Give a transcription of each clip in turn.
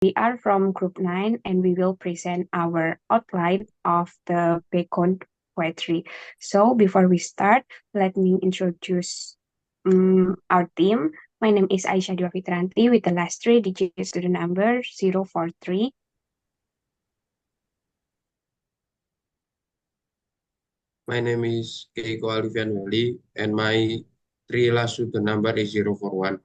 We are from Group 9 and we will present our outline of the Beckoned poetry. So before we start, let me introduce our team. My name is Aisyah Dua Fitranti with the last three digits to the number 043. My name is Keiko Alivian Wali, and my three last to the number is 041.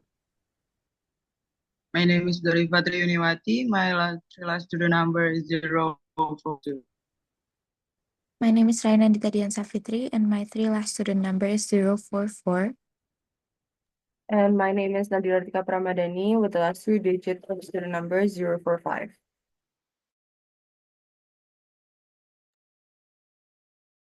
My name is Doriva Triuniwati. My last student number is 042. My name is Raina Ditadian Safitri, and my three last student number is 044. And my name is Nadira Tika Pramadani with the last three digits of student number 045.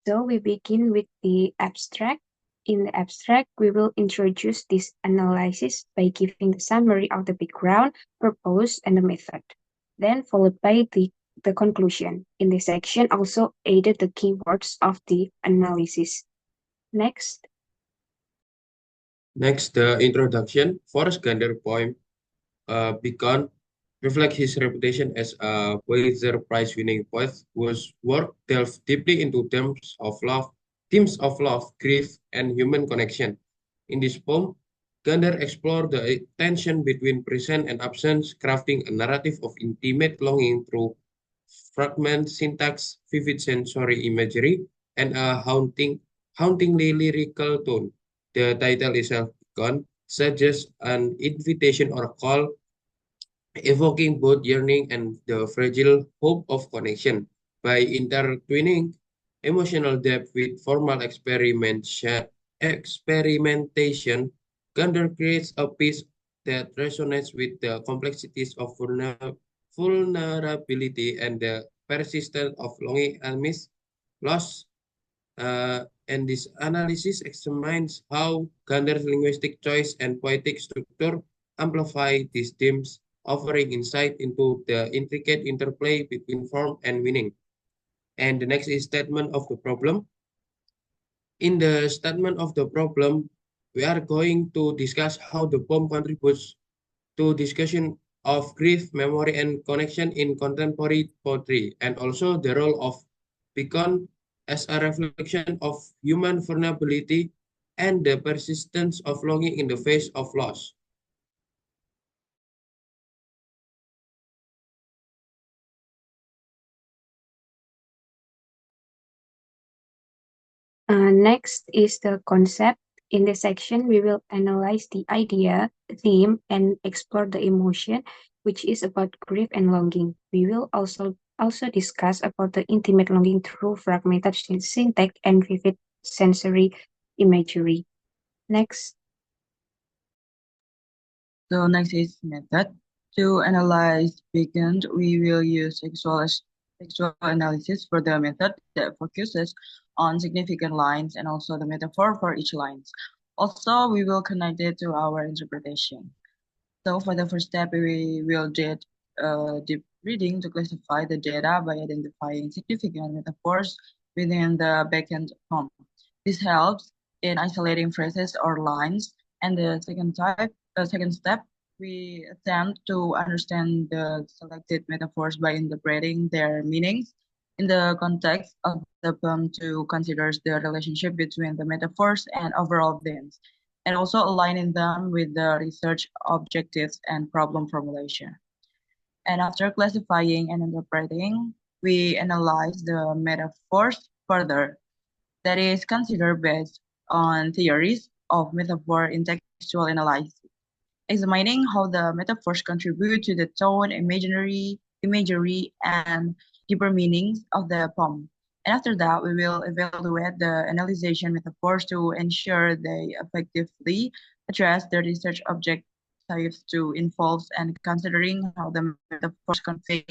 So we begin with the abstract. In the abstract, we will introduce this analysis by giving the summary of the background, purpose, and the method. Then followed by the conclusion. In this section, also added the keywords of the analysis. Next. Next, the introduction. Forrest Gander poem, Beckoned, reflects his reputation as a Pulitzer Prize-winning poet whose work delves deeply into themes of love, grief, and human connection. In this poem, Gander explored the tension between present and absence, crafting a narrative of intimate longing through fragment syntax, vivid sensory imagery, and a hauntingly lyrical tone. The title itself, Gone, suggests an invitation or a call, evoking both yearning and the fragile hope of connection. By intertwining emotional depth with formal experimentation, Gander creates a piece that resonates with the complexities of vulnerability and the persistence of longing amidst loss. And this analysis examines how Gander's linguistic choice and poetic structure amplify these themes, offering insight into the intricate interplay between form and meaning. And the next is statement of the problem. In the statement of the problem, we are going to discuss how the poem contributes to discussion of grief, memory, and connection in contemporary poetry, and also the role of beacon as a reflection of human vulnerability and the persistence of longing in the face of loss. Next is the concept. In this section, we will analyze the idea, theme, and explore the emotion, which is about grief and longing. We will also discuss about the intimate longing through fragmented syntax and vivid sensory imagery. Next. So next is method. To analyze Beckoned, we will use textual analysis for the method that focuses on significant lines and also the metaphor for each line. Also, we will connect it to our interpretation. So for the first step, we will do deep reading to classify the data by identifying significant metaphors within the Beckoned poem. This helps in isolating phrases or lines. And the second step, we attempt to understand the selected metaphors by interpreting their meanings in the context of the poem to consider the relationship between the metaphors and overall themes, and also aligning them with the research objectives and problem formulation. And after classifying and interpreting, we analyze the metaphors further, that is considered based on theories of metaphor in textual analysis, examining how the metaphors contribute to the tone, imagery, and deeper meanings of the poem. And after that, we will evaluate the analyzation metaphors to ensure they effectively address the research objectives to involve and considering how the metaphors convey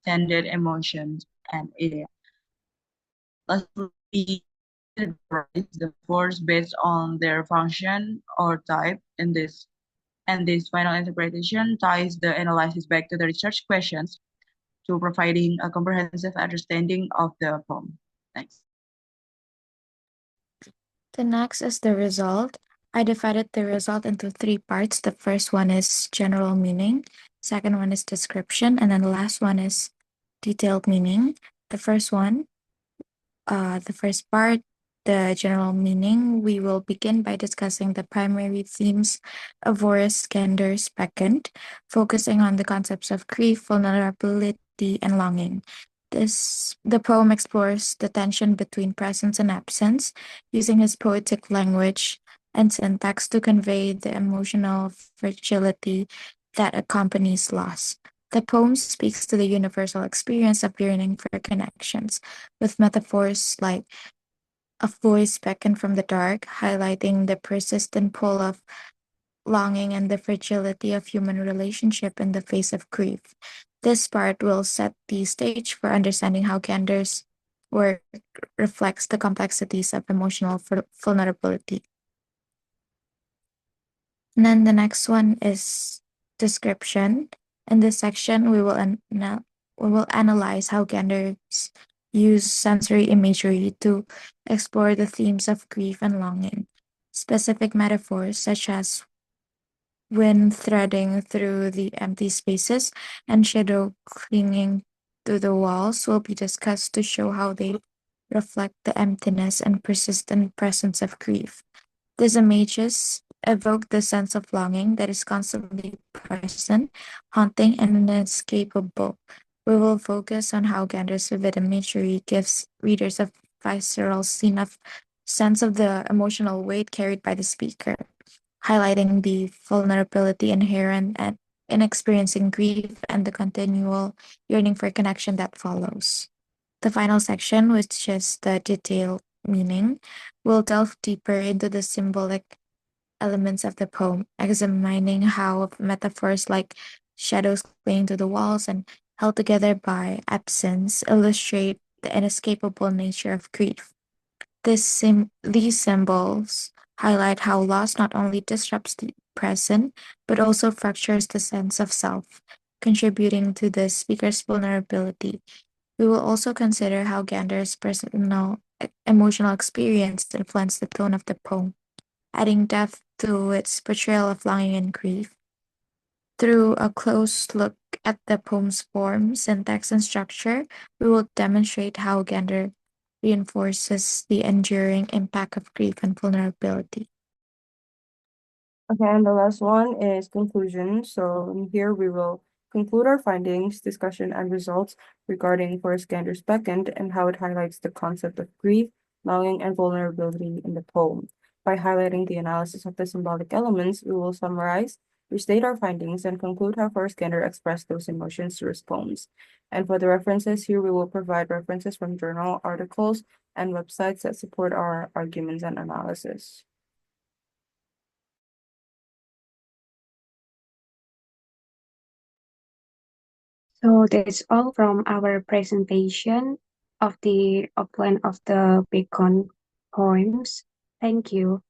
intended emotions and ideas. Lastly, the force based on their function or type in this. And this final interpretation ties the analysis back to the research questions to providing a comprehensive understanding of the poem. Next. The next is the result. I divided the result into three parts. The first one is general meaning. Second one is description, and then the last one is detailed meaning. The first one, the first part, the general meaning, we will begin by discussing the primary themes of Forrest Gander's Beckoned, focusing on the concepts of grief, vulnerability, and longing. The poem explores the tension between presence and absence, using his poetic language and syntax to convey the emotional fragility that accompanies loss. The poem speaks to the universal experience of yearning for connections, with metaphors like a voice beckoned from the dark, highlighting the persistent pull of longing and the fragility of human relationship in the face of grief. This part will set the stage for understanding how Gander's work reflects the complexities of emotional vulnerability. And then the next one is description. In this section, we will analyze how Gander's use sensory imagery to explore the themes of grief and longing. Specific metaphors such as wind threading through the empty spaces and shadow clinging to the walls will be discussed to show how they reflect the emptiness and persistent presence of grief. These images evoke the sense of longing that is constantly present, haunting, and inescapable. We will focus on how Gander's vivid imagery gives readers a visceral sense of the emotional weight carried by the speaker, highlighting the vulnerability inherent in experiencing grief and the continual yearning for connection that follows. The final section, which is the detailed meaning, will delve deeper into the symbolic elements of the poem, examining how metaphors like shadows clinging to the walls and held together by absence illustrate the inescapable nature of grief. These symbols highlight how loss not only disrupts the present, but also fractures the sense of self, contributing to the speaker's vulnerability. We will also consider how Gander's personal emotional experience influenced the tone of the poem, adding depth to its portrayal of longing and grief. Through a close look at the poem's form, syntax, and structure, we will demonstrate how Gander reinforces the enduring impact of grief and vulnerability. Okay, and the last one is conclusion. So here we will conclude our findings, discussion, and results regarding Forrest Gander's Beckoned and how it highlights the concept of grief, longing, and vulnerability in the poem. By highlighting the analysis of the symbolic elements, we will summarize, restate our findings, and conclude how Forrest Gander expressed those emotions through his poems. And for the references here, we will provide references from journal articles and websites that support our arguments and analysis. So that's all from our presentation of the outline of the Beckoned poems. Thank you.